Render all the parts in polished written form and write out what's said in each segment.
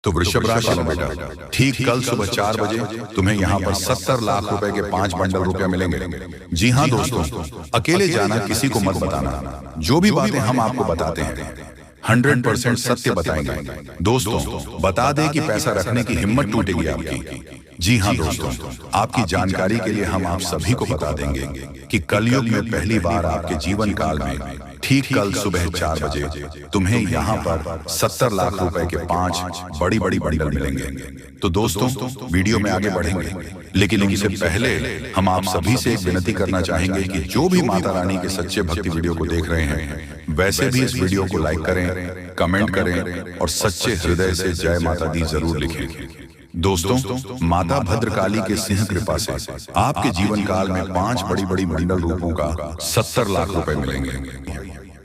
तो वृषभ राशि वालों बेटा, ठीक कल सुबह 4 बजे तुम्हें यहाँ पर 70 लाख रुपए के 5 बंडल रुपया मिलेंगे। जी हाँ दोस्तों, अकेले जाना, किसी को मत बताना। जो भी बातें हम आपको बताते हैं 100% सत्य बताएंगे। दोस्तों, बता दें कि पैसा रखने की हिम्मत टूटेगी आपकी। जी हाँ दोस्तों, आपकी जानकारी के लिए हम आप सभी को बता देंगे कि कलयुग में पहली बार आपके जीवन काल में ठीक कल सुबह 4 बजे तुम्हें यहाँ पर 70 लाख रुपए के 5 बड़ी बड़ी बंडल मिलेंगे। तो दोस्तों, वीडियो में आगे बढ़ेंगे, लेकिन उनसे पहले हम आप सभी से एक विनती करना चाहेंगे कि जो भी माता रानी के सच्चे भक्ति वीडियो को देख रहे हैं, वैसे भी इस वीडियो को लाइक करें, कमेंट करें और सच्चे हृदय से जय माता दी जरूर लिखें। दोस्तों, माता भद्रकाली के सिंह कृपा से आपके जीवन काल में 5 बड़ी बड़ी बंडल रूपों का 70 लाख रुपए मिलेंगे।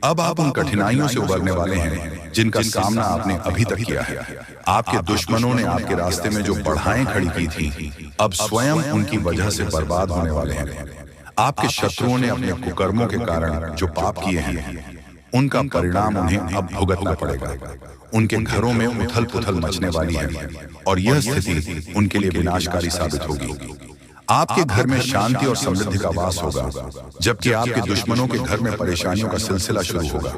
अब आप उन कठिनाइयों से उबरने वाले हैं जिनका सामना आपने अभी तक किया है। आपके दुश्मनों ने आपके रास्ते में जो बाधाएं खड़ी की थी, अब स्वयं उनकी वजह से बर्बाद होने वाले हैं। आपके शत्रुओं ने अपने कुकर्मों के कारण जो पाप किए हैं, उनका परिणाम उन्हें अब भुगतना पड़ेगा। उनके घरों में उथल पुथल मचने वाली है और यह स्थिति उनके लिए विनाशकारी साबित होगी। आपके घर में शांति और समृद्धि का वास होगा, जबकि आपके दुश्मनों के घर में परेशानियों का सिलसिला शुरू होगा।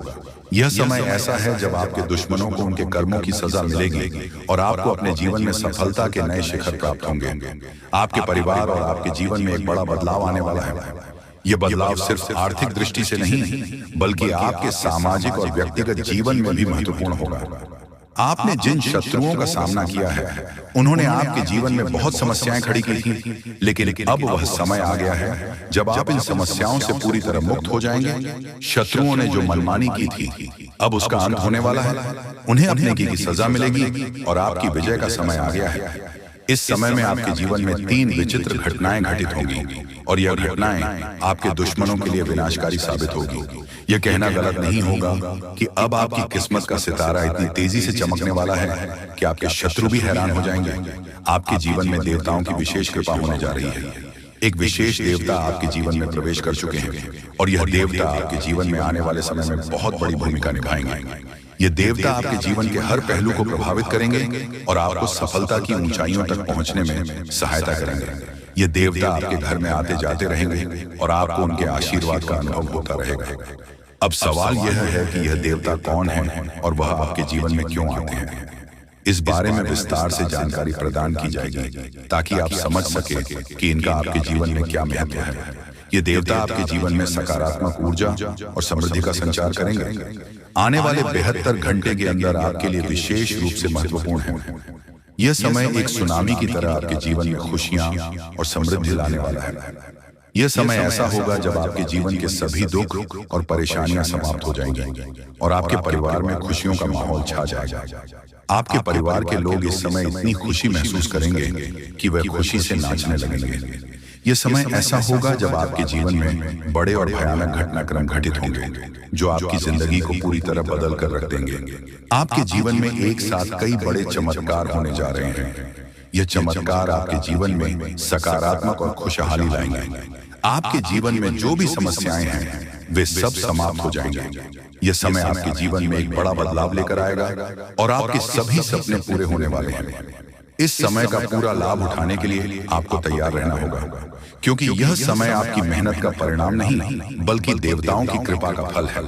यह समय ऐसा है जब आपके दुश्मनों को उनके कर्मों की सजा मिलेगी और आपको अपने जीवन में सफलता के नए शिखर प्राप्त होंगे। आपके परिवार और आपके जीवन में एक बड़ा बदलाव आने वाला है। यह बदलाव सिर्फ आर्थिक दृष्टि से नहीं, बल्कि आपके सामाजिक और व्यक्तिगत जीवन में भी महत्वपूर्ण होगा। आपने जिन शत्रुओं का सामना किया है, उन्होंने आपके जीवन में बहुत समस्याएं खड़ी की थी, लेकिन अब वह समय आ गया है जब आप इन समस्याओं से पूरी तरह मुक्त हो जाएंगे। शत्रुओं ने जो मनमानी की थी, अब उसका अंत होने वाला है। उन्हें अपने की सजा मिलेगी और आपकी विजय का समय आ गया है। इस समय में आपके जीवन में 3 विचित्र घटनाएं घटित होंगी और यह घटनाएं आपके दुश्मनों के लिए विनाशकारी साबित होगी। यह कहना गलत नहीं होगा कि अब आपकी किस्मत का सितारा इतनी तेजी से चमकने वाला है कि आपके शत्रु भी हैरान हो जाएंगे। आपके जीवन में देवताओं की विशेष कृपा होने जा रही है। एक विशेष देवता आपके जीवन में प्रवेश कर चुके हैं और यह देवता आपके जीवन में आने वाले समय में बहुत बड़ी भूमिका निभाएंगे। ये देवता आपके जीवन के हर पहलू को प्रभावित करेंगे और आपको सफलता की ऊंचाइयों तक पहुंचने में सहायता करेंगे। ये देवता आपके घर में आते जाते रहेंगे और आपको उनके आशीर्वाद का अनुभव होता रहेगा। अब सवाल यह है कि यह देवता कौन है और वह आपके जीवन में क्यों आते हैं। इस बारे में विस्तार से जानकारी प्रदान की जाएगी ताकि आप समझ सके कि इनका आपके जीवन में क्या महत्व है। ये देवता आपके जीवन में सकारात्मक ऊर्जा और समृद्धि का संचार करेंगे। आने वाले 72 घंटे के अंदर आपके लिए विशेष रूप से महत्वपूर्ण है। यह समय एक सुनामी की तरह आपके जीवन में खुशियां और समृद्धि लाने वाला है। यह समय ऐसा होगा जब आपके जीवन के सभी दुख और परेशानियां समाप्त हो जाएंगी और आपके परिवार में खुशियों का माहौल छा जाएगा। आपके परिवार के लोग इस समय इतनी खुशी महसूस करेंगे कि वे खुशी से नाचने लगेंगे। यह समय ऐसा होगा जब आपके जीवन में बड़े और भयानक घटनाक्रम घटित होंगे जो आपकी जिंदगी को पूरी तरह बदल कर रख देंगे। आपके जीवन में एक साथ कई बड़े चमत्कार होने जा रहे हैं। यह चमत्कार आपके जीवन में सकारात्मक और खुशहाली लाएंगे। आपके जीवन में जो भी समस्याएं हैं, वे सब समाप्त हो जाएंगे। यह समय आपके जीवन में एक बड़ा बदलाव लेकर आएगा और आपके सभी सपने पूरे होने वाले हैं। इस समय का पूरा लाभ उठाने के लिए आपको तैयार रहना होगा, क्योंकि यह समय आपकी मेहनत का परिणाम नहीं, बल्कि देवताओं की कृपा का फल है।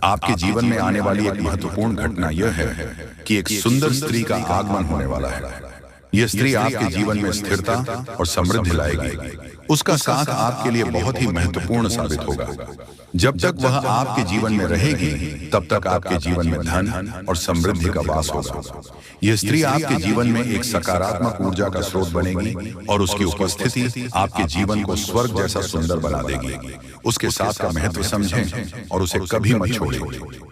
आपके जीवन में आने वाली एक महत्वपूर्ण घटना यह है कि एक सुंदर स्त्री का आगमन होने वाला है। यह स्त्री आपके जीवन में स्थिरता और समृद्धि लाएगी। उसका साथ आपके लिए बहुत ही महत्वपूर्ण साबित होगा। जब तक वह आपके जीवन में रहेगी, तब तक आपके जीवन में धन और समृद्धि का वास होगा। यह स्त्री आपके जीवन में एक सकारात्मक ऊर्जा का स्रोत बनेगी और उसकी उपस्थिति आपके जीवन को स्वर्ग जैसा सुंदर बना देगी। उसके साथ का महत्व समझें और उसे कभी मत छोड़ें,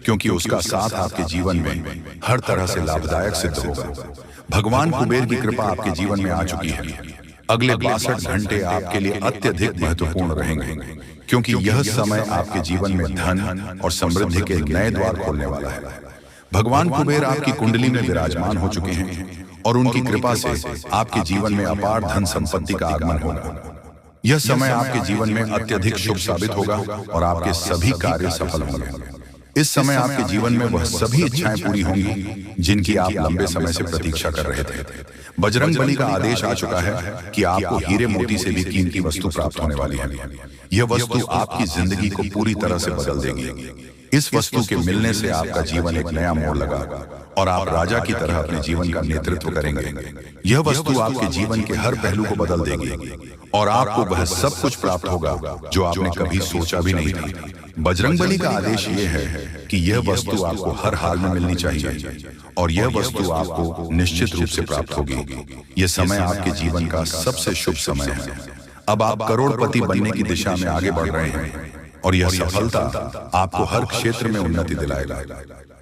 क्योंकि उसका साथ आपके जीवन में हर तरह से लाभदायक सिद्ध होगा। भगवान कुबेर की कृपा आपके जीवन में आ चुकी है। अगले 62 घंटे आपके लिए अत्यधिक महत्वपूर्ण रहेंगे, क्योंकि यह समय आपके जीवन में धन और समृद्धि के नए द्वार खोलने वाला है। भगवान कुबेर आपकी कुंडली में विराजमान हो चुके हैं और उनकी कृपा से आपके जीवन में अपार धन संपत्ति का आगमन होगा। यह समय आपके जीवन में अत्यधिक शुभ साबित होगा और आपके सभी कार्य सफल होंगे। इस समय आपके जीवन में वह सभी इच्छाएं पूरी होंगी जिनकी आप लंबे समय से प्रतीक्षा कर रहे थे। बजरंग बली का आदेश आ चुका है कि आपको हीरे मोती से भी कीमती वस्तु प्राप्त होने वाली है। यह वस्तु आपकी जिंदगी को पूरी तरह से बदल देगी। इस वस्तु के मिलने से आपका जीवन एक नया मोड़ लगा और आप राजा की तरह अपने जीवन का नेतृत्व करेंगे। यह वस्तु आपके जीवन के हर पहलू को बदल देगी और आपको वह सब कुछ प्राप्त होगा जो आपने कभी सोचा भी नहीं था। बजरंगबली का आदेश यह है कि यह वस्तु आपको हर हाल में मिलनी चाहिए और यह वस्तु आपको निश्चित रूप से प्राप्त होगी। यह समय आपके जीवन का सबसे शुभ समय है। अब आप करोड़पति बनने की दिशा में आगे बढ़ रहे हैं और यह सफलता आपको हर क्षेत्र में उन्नति दिलाएगा।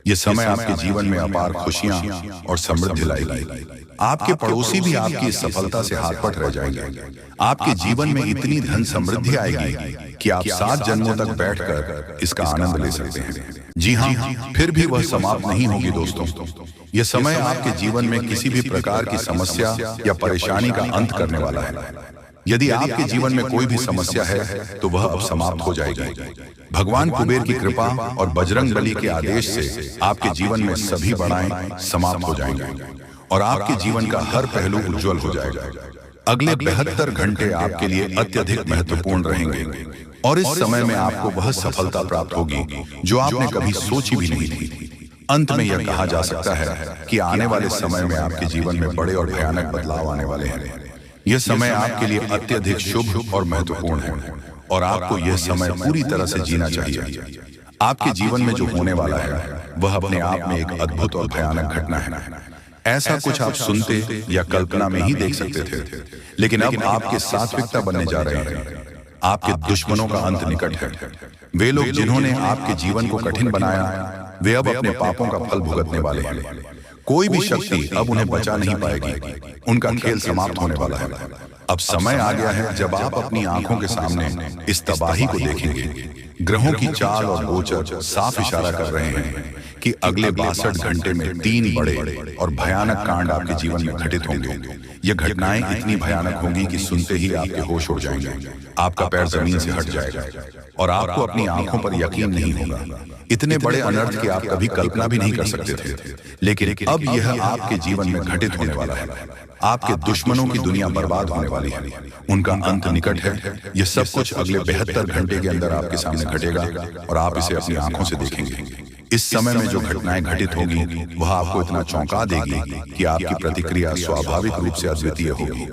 यह समय आपके जीवन में अपार खुशियां और समृद्धि लाएगी। आपके पड़ोसी भी आपकी इस सफलता से हाथ पट रह जाएंगे। आपके जीवन में इतनी धन समृद्धि आएगी कि आप 7 जन्मों तक बैठकर इसका आनंद ले सकते हैं। जी हाँ, फिर भी वह समाप्त नहीं होगी दोस्तों। यह समय आपके जीवन में किसी भी प्रकार की समस्या या परेशानी का अंत करने वाला है। यदि आपके जीवन में कोई भी समस्या है तो वह अब समाप्त हो जाएगी। भगवान कुबेर की कृपा और बजरंग बली के आदेश से आपके जीवन में सभी बड़ाएं समाप्त हो जाएंगे और आपके जीवन का हर पहलू उज्जवल हो जाएगा। अगले 72 घंटे आपके लिए अत्यधिक महत्वपूर्ण रहेंगे और इस समय में आपको वह सफलता प्राप्त होगी जो आपने कभी सोची भी नहीं थी। अंत में यह कहा जा सकता है कि आने वाले समय में आपके जीवन में बड़े और भयानक बदलाव आने वाले हैं। यह समय आपके लिए अत्यधिक शुभ और महत्वपूर्ण है और आपको यह समय पूरी तरह से जीना चाहिए। आपके जीवन में जो होने वाला है वह अपने आप में एक अद्भुत और भयानक घटना है। ऐसा कुछ आप सुनते या कल्पना में ही देख सकते थे, लेकिन अब आपके सात्विकता बनने जा रहे हैं। आपके दुश्मनों का अंत निकट है। वे लोग जिन्होंने आपके जीवन को कठिन बनाया वे अब अपने पापों का फल भुगतने वाले हैं। कोई भी शक्ति अब उन्हें बचा नहीं पाएगी। उनका खेल समाप्त होने वाला है। अब समय आ गया है जब आप अपनी आंखों के सामने इस तबाही को देखेंगे। ग्रहों की चाल और गोचर साफ इशारा कर रहे हैं कि अगले 62 घंटे में 3 बड़े और भयानक कांड आपके जीवन में घटित होंगे। ये घटनाएं इतनी भयानक होंगी कि सुनते ही आपके होश उड़ जाएंगे। आपका पैर जमीन से हट जाएगा और आपको अपनी आंखों पर यकीन नहीं होगा। इतने बड़े अनर्थ की आप कभी कल्पना भी नहीं कर सकते थे, लेकिन अब यह आपके जीवन में घटित होने वाला है। आपके दुश्मनों की दुनिया बर्बाद होने वाली है। उनका अंत निकट है। यह सब कुछ अगले 72 घंटे के अंदर आपके सामने घटेगा और आप इसे अपनी आंखों से देखेंगे। इस समय में जो घटनाएं घटित होगी वह आपको इतना चौंका देगी कि आपकी प्रतिक्रिया स्वाभाविक रूप से अद्वितीय होगी।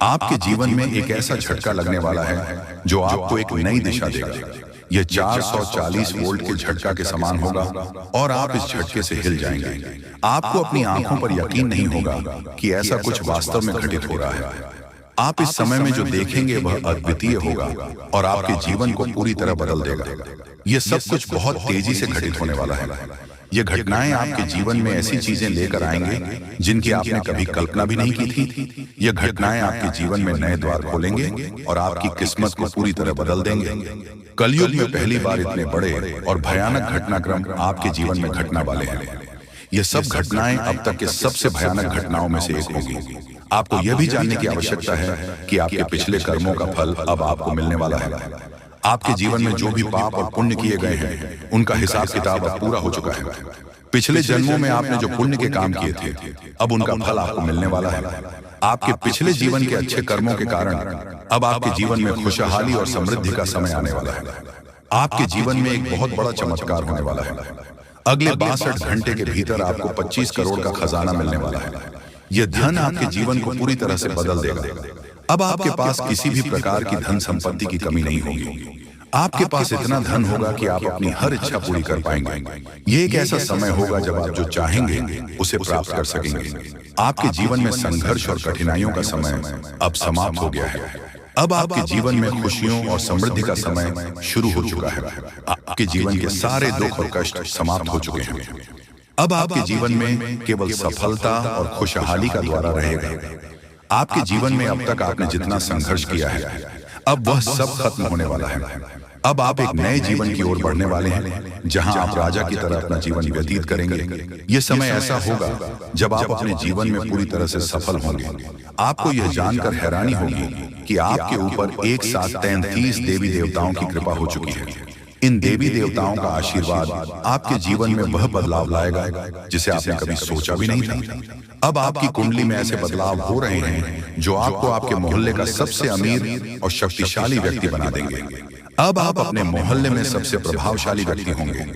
आपके जीवन में एक ऐसा झटका लगने वाला है जो आपको एक नई दिशा देगा। यह 440 वोल्ट के झटका के समान होगा और आप इस झटके से हिल जाएंगे। आपको अपनी आंखों पर यकीन नहीं होगा कि ऐसा कुछ वास्तव में घटित हो रहा है। आप इस समय में जो देखेंगे वह अद्वितीय होगा और आपके जीवन को पूरी तरह बदल देगा। यह सब कुछ बहुत तेजी से घटित होने वाला है। ये घटनाएं आपके जीवन में ऐसी चीजें लेकर आएंगे जिनकी आपने कभी कल्पना भी नहीं की थी। ये घटनाएं आपके जीवन में नए द्वार खोलेंगे और आपकी किस्मत को पूरी तरह बदल देंगे। कलयुग में पहली बार इतने बड़े और भयानक घटनाक्रम आपके जीवन में घटना वाले हैं। ये सब घटनाएं अब तक के सबसे भयानक घटनाओं में से एक होगी। आपको यह भी जानने की आवश्यकता है कि आपके पिछले कर्मों का फल अब आपको मिलने वाला है। आपके जीवन में जो भी पाप और पुण्य किए गए हैं उनका हिसाब किताब अब पूरा हो चुका है। पिछले जन्मों में आपने जो पुण्य के काम किए थे अब उनका फल आपको मिलने वाला है। आपके पिछले जीवन के अच्छे कर्मों के कारण अब आपके जीवन में खुशहाली और समृद्धि का समय आने वाला है। आपके जीवन में एक बहुत बड़ा चमत्कार होने वाला है। अगले 62 घंटे के भीतर आपको 25 करोड़ का खजाना मिलने वाला है। यह धन आपके जीवन को पूरी तरह से बदल देगा। अब आपके पास किसी भी प्रकार की धन संपत्ति की कमी नहीं होगी। आपके पास इतना धन होगा कि आप अपनी हर इच्छा पूरी कर पाएंगे। ये एक ऐसा समय होगा जब आप जो चाहेंगे उसे प्राप्त कर सकेंगे। आपके जीवन में संघर्ष और कठिनाइयों का समय अब समाप्त हो गया है। अब आपके जीवन में खुशियों और समृद्धि का समय शुरू हो चुका है। आपके जीवन के सारे दुख और कष्ट समाप्त हो चुके हैं। अब आपके जीवन में केवल सफलता और खुशहाली का द्वारा रहेगा। आपके जीवन में अब तक आपने जितना संघर्ष किया है अब वह सब खत्म होने वाला है। अब आप एक नए जीवन की ओर बढ़ने वाले हैं जहां आप राजा की तरह अपना जीवन व्यतीत करेंगे। यह समय ऐसा होगा जब आप अपने जीवन में पूरी तरह से सफल होंगे। आपको यह जानकर हैरानी होगी कि आपके ऊपर एक साथ 33 देवी देवताओं की कृपा हो चुकी है। इन देवी देवताओं का आशीर्वाद आपके जीवन में वह बदलाव लाएगा जिसे आपने कभी सोचा भी नहीं था। अब आपकी कुंडली में ऐसे बदलाव हो रहे हैं जो आपको आपके मोहल्ले का सबसे अमीर और शक्तिशाली व्यक्ति बना देंगे। अब आप अपने मोहल्ले में सबसे प्रभावशाली व्यक्ति होंगे।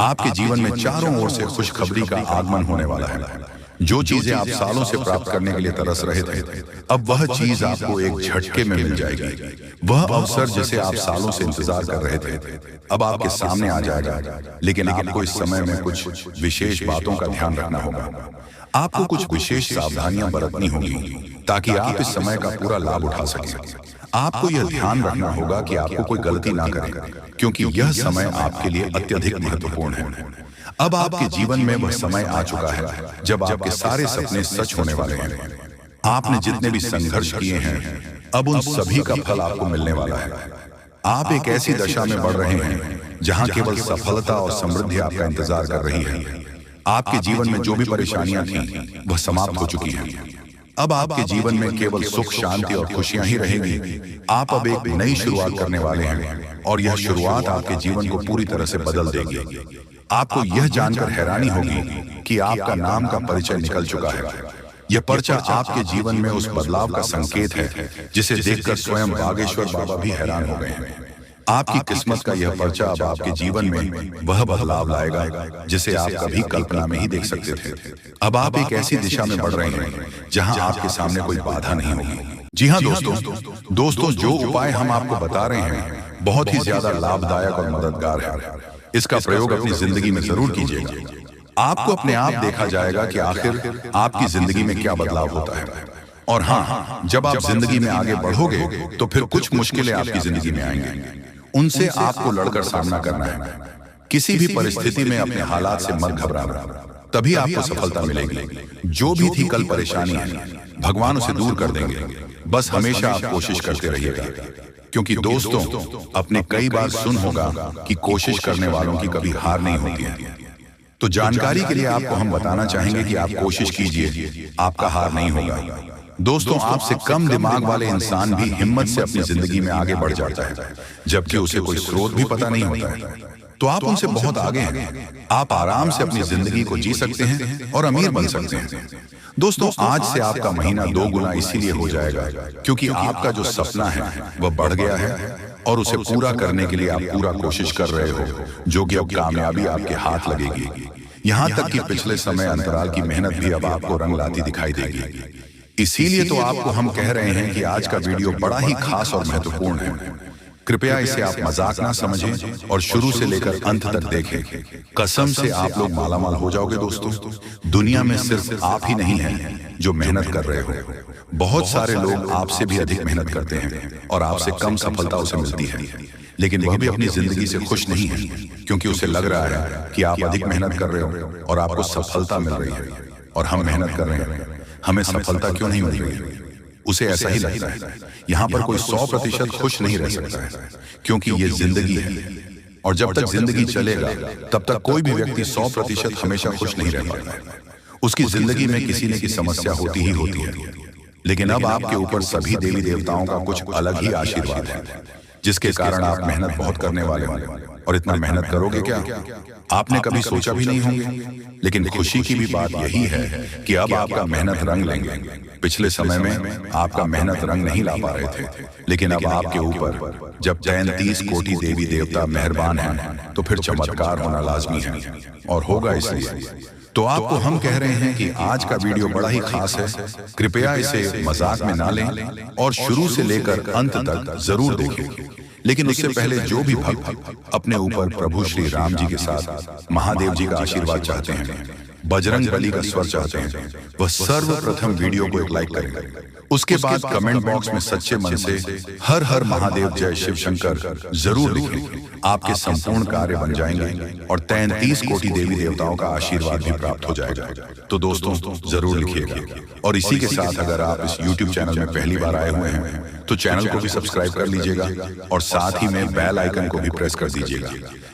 आपके जीवन में चारों ओर से खुशखबरी का आगमन होने वाला है। जो चीजें आप सालों से प्राप्त करने के लिए तरस रहे थे, अब वह चीज आपको एक झटके में मिल जाएगी। वह अवसर जिसे आप सालों से इंतजार कर रहे थे अब आपके सामने आ जाएगा। लेकिन आपको इस समय में कुछ विशेष बातों का ध्यान रखना होगा। आपको कुछ विशेष सावधानियां बरतनी होंगी ताकि आप इस समय का पूरा लाभ उठा सकें। आपको यह ध्यान रखना होगा कि आपको कोई गलती ना करें, क्योंकि यह समय आपके लिए अत्यधिक महत्वपूर्ण है। अब आपके जीवन में वह समय आ चुका है जब आपके सारे सपने सच होने वाले हैं। आपने जितने भी संघर्ष किए हैं, अब उन सभी का फल आपको मिलने वाला है। आप एक ऐसी दशा में बढ़ रहे हैं जहां केवल सफलता और समृद्धि आपका इंतजार कर रही है। आपके जीवन में जो भी परेशानियां थीं, वह समाप्त हो चुकी हैं। अब आपके जीवन में केवल सुख, शांति और खुशियां ही रहेंगी। आप अब एक नई शुरुआत करने वाले हैं और यह शुरुआत आपके जीवन को पूरी तरह से बदल देगी। आपको यह जानकर हैरानी होगी कि आपका नाम का परिचय निकल चुका है। यह पर्चा आपके जीवन में उस बदलाव का संकेत है जिसे देखकर स्वयं बागेश्वर बाबा भी हैरान हो गए हैं। आपकी किस्मत का यह पर्चा अब आपके जीवन में वह बदलाव लाएगा जिसे आप कभी कल्पना में ही देख सकते थे। अब आप एक ऐसी दिशा में बढ़ रहे हैं जहां आपके सामने कोई बाधा नहीं होगी। जी हाँ दोस्तों, जो उपाय हम आपको बता रहे हैं बहुत ही ज्यादा लाभदायक और मददगार है। इसका प्रयोग अपनी जिंदगी में जरूर कीजिएगा। आपको अपने आप देखा जाएगा कि आखिर आपकी जिंदगी में क्या बदलाव होता है। और हाँ, जब आप जिंदगी में आगे बढ़ोगे तो फिर कुछ मुश्किलें आपकी जिंदगी में आएंगी। उनसे आपको लड़कर सामना करना है। किसी भी परिस्थिति में अपने हालात से मत घबराना, तभी आपको सफलता मिलेगी। जो भी थी कल परेशानी है, भगवान उसे दूर कर देंगे। बस हमेशा आप कोशिश करते रहिएगा, क्योंकि दोस्तों, आपने कई बार सुन होगा कि कोशिश करने वालों की कभी हार नहीं होती है। तो जानकारी के लिए आपको हम बताना चाहेंगे कि आप कोशिश कीजिए, आपका हार नहीं होगा। दोस्तों, आपसे कम दिमाग वाले इंसान भी हिम्मत से अपनी जिंदगी में आगे बढ़ जाता है, जबकि उसे कोई स्रोत भी पता नहीं होता है। तो आप उनसे बहुत आगे हैं। आप आराम से अपनी जिंदगी को जी सकते हैं और अमीर बन सकते हैं। दोस्तों, आज से आपका महीना 2 गुना इसीलिए हो जाएगा क्योंकि आपका जो सपना है वह बढ़ गया है और उसे पूरा करने के लिए आप पूरा कोशिश कर रहे हो, जो कि अब कामयाबी आपके हाथ लगेगी। यहाँ तक कि पिछले समय अंतराल की मेहनत भी अब आपको रंग लाती दिखाई देगी। इसीलिए तो आपको हम कह रहे हैं कि आज का वीडियो बड़ा ही खास और महत्वपूर्ण है। कृपया इसे आप मजाक ना समझें और शुरू से लेकर अंत तक देखें। कसम से आप लोग मालामाल हो जाओगे दोस्तों। दुनिया में सिर्फ आप ही नहीं हैं जो मेहनत कर रहे हो। बहुत सारे लोग आपसे भी अधिक मेहनत करते हैं और आपसे कम सफलता उसे मिलती है, लेकिन वह भी अपनी जिंदगी से खुश नहीं है, क्योंकि उसे लग रहा है कि आप अधिक मेहनत कर रहे हो और आपको सफलता मिल रही है, और हम मेहनत कर रहे हैं, हमें सफलता क्यों नहीं मिल रही। उसे ऐसा ही लगता है। यहाँ पर कोई 100% खुश नहीं रह सकता है, क्योंकि ये जिंदगी है, और जब तक जिंदगी चलेगा तब तक कोई भी व्यक्ति 100% हमेशा खुश नहीं रह पाता है। उसकी जिंदगी में किसी न किसी समस्या होती ही होती है। लेकिन अब आपके ऊपर सभी देवी देवताओं का कुछ अलग ही आशीर्वाद है, जिसके कारण आप मेहनत बहुत करने वाले होंगे। और इतना मेहनत करोगे क्या, आपने कभी सोचा भी नहीं होंगे। लेकिन खुशी की भी बात यही है कि अब आपका मेहनत रंग लेंगे। पिछले समय में आपका मेहनत रंग नहीं ला पा रहे थे, लेकिन अब आपके ऊपर जब 33 कोटि देवी देवता मेहरबान हैं, तो फिर चमत्कार होना लाजमी है, और होगा। इसलिए तो आपको हम कह रहे हैं कि आज का वीडियो बड़ा ही खास है। कृपया इसे मजाक में ना लें और शुरू से लेकर अंत तक जरूर देखें। लेकिन उससे पहले जो भी भक्त अपने ऊपर प्रभु श्री राम जी के साथ महादेव जी का आशीर्वाद चाहते हैं, बजरंग बली का स्वर चाहते हैं, वह सर्वप्रथम वीडियो को एक लाइक करें। उसके बाद कमेंट बॉक्स में सच्चे मन से हर हर महादेव जय शिव शंकर जरूर लिखें। आपके संपूर्ण कार्य बन जाएंगे और 33 कोटि देवी देवताओं का आशीर्वाद भी प्राप्त हो जाएगा। तो दोस्तों, जरूर लिखिएगा। और इसी के साथ अगर आप इस YouTube चैनल में पहली बार आए हुए हैं तो चैनल को भी सब्सक्राइब कर लीजिएगा, और साथ ही में बेल आइकन को भी प्रेस कर दीजिएगा,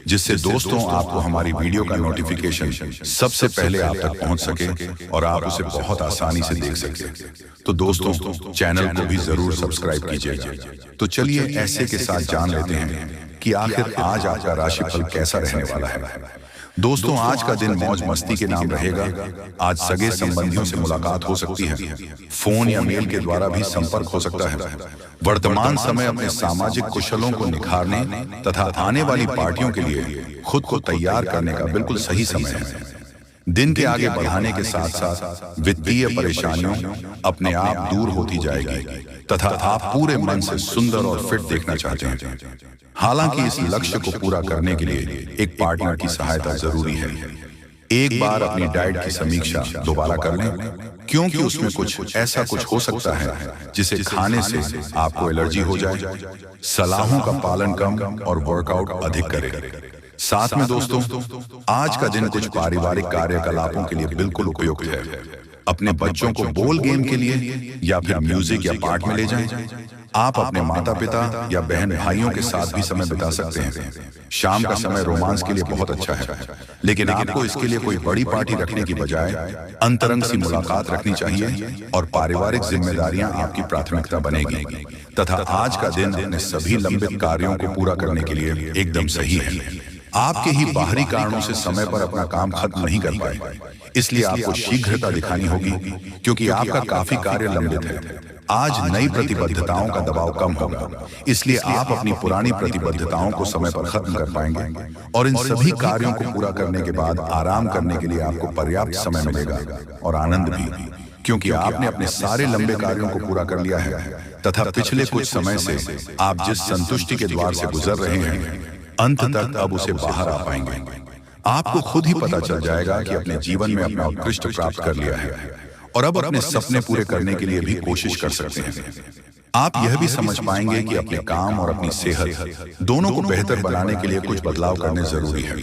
जिससे दोस्तों आपको हमारी वीडियो का नोटिफिकेशन सबसे पहले आप तक पहुंच सके और आप उसे बहुत आसानी से देख सके। तो दोस्तों, चैनल को भी जरूर सब्सक्राइब कीजिएगा। तो चलिए ऐसे के साथ जान लेते हैं कि आखिर आज आपका राशिफल कैसा रहने वाला है। दोस्तों, आज का दिन मौज मस्ती के नाम रहेगा। आज सगे संबंधियों से मुलाकात हो सकती है, फोन या मेल के द्वारा भी संपर्क हो सकता है। वर्तमान समय अपने सामाजिक कुशलों को निखारने तथा आने वाली पार्टियों के लिए खुद को तैयार करने का बिल्कुल सही समय है। दिन के आगे बढ़ाने के साथ साथ वित्तीय परेशानियों अपने आप दूर होती जाएगी तथा आप पूरे मन से सुंदर और फिट देखना चाहते हैं। हालांकि इस लक्ष्य को पूरा करने के लिए एक पार्टनर की सहायता जरूरी है। एक बार अपनी डाइट की समीक्षा दोबारा कर लें, क्योंकि उसमें कुछ हो सकता है जिसे खाने से आपको एलर्जी हो जाए। सलाहों का पालन कम और वर्कआउट अधिक करें। साथ में दोस्तों, आज का दिन कुछ पारिवारिक कार्यकलापों के लिए बिल्कुल उपयुक्त है। अपने बच्चों को बोल गेम के लिए या फिर म्यूजिक या पार्ट में ले जाएं। आप अपने माता पिता या बहन भाइयों के साथ भी समय बिता सकते हैं। शाम का समय रोमांस के लिए बहुत अच्छा है, लेकिन आपको इसके लिए कोई बड़ी पार्टी रखने की बजाय अंतरंग सी मुलाकात रखनी चाहिए और पारिवारिक जिम्मेदारियां आपकी प्राथमिकता बनेगी तथा आज का दिन अपने सभी लंबित कार्यों को पूरा करने के लिए एकदम सही है। आपके ही बाहरी कारणों से समय पर अपना काम खत्म नहीं कर पाए, इसलिए आपको शीघ्रता दिखानी होगी, क्योंकि आपका काफी कार्य लंबित है। आज नई प्रतिबद्धताओं का दबाव कम होगा, इसलिए आप अपनी पुरानी प्रतिबद्धताओं को समय पर खत्म कर पाएंगे और इन सभी कार्यों को पूरा करने के बाद आराम करने के लिए आपको पर्याप्त समय मिलेगा और आनंद भी, क्योंकि आपने अपने सारे लंबे कार्यों को पूरा कर लिया है तथा पिछले कुछ समय से आप जिस संतुष्टि के द्वार से गुजर रहे हैं, अंत तक अब उसे बाहर आ पाएंगे। आपको खुद ही पता चल जाएगा कि अपने जीवन में अपना उत्कृष्ट प्राप्त कर लिया है और अब अपने सपने पूरे करने के लिए भी कोशिश कर सकते हैं। आप यह भी समझ पाएंगे कि अपने काम और अपनी सेहत दोनों को बेहतर बनाने के लिए कुछ बदलाव करने जरूरी है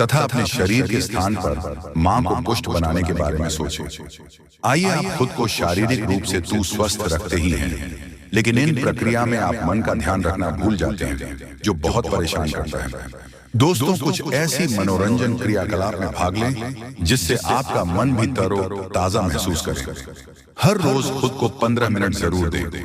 तथा अपने शरीर के स्थान पर मां को पुष्ट बनाने के बारे में सोचें। आइए, आप खुद को शारीरिक रूप से तू स्वस्थ रखते ही हैं, लेकिन इन प्रक्रिया में आप मन का ध्यान रखना भूल जाते हैं, जो बहुत परेशान करता है। दोस्तों, कुछ ऐसी मनोरंजन क्रियाकलाप में भाग लें जिससे आपका मन भी तरो ताजा महसूस करे। हर रोज खुद को 15 मिनट जरूर दें।